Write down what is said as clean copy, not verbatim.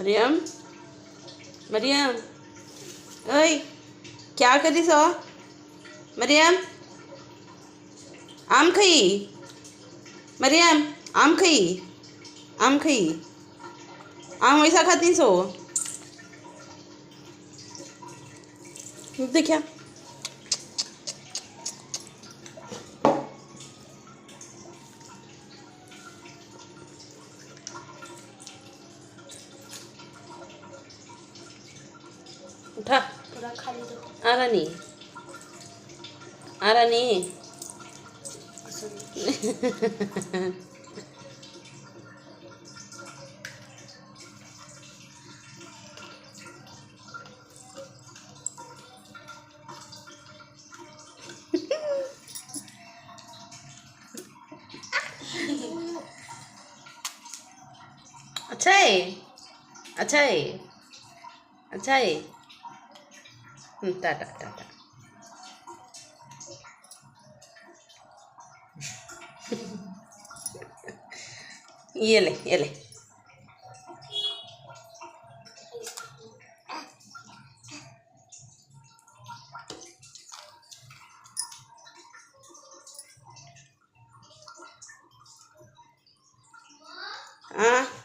मरियम मरियम ओए क्या कर दिस मरियम आम खाई मरियम आम खाई आम वैसा खाती सो देखा उठा पूरा खा ली तो आ रहा नहीं आ रहा नहीं अच्छा है अच्छा है अच्छा है टाटा टाटा ये ले ये ले हाँ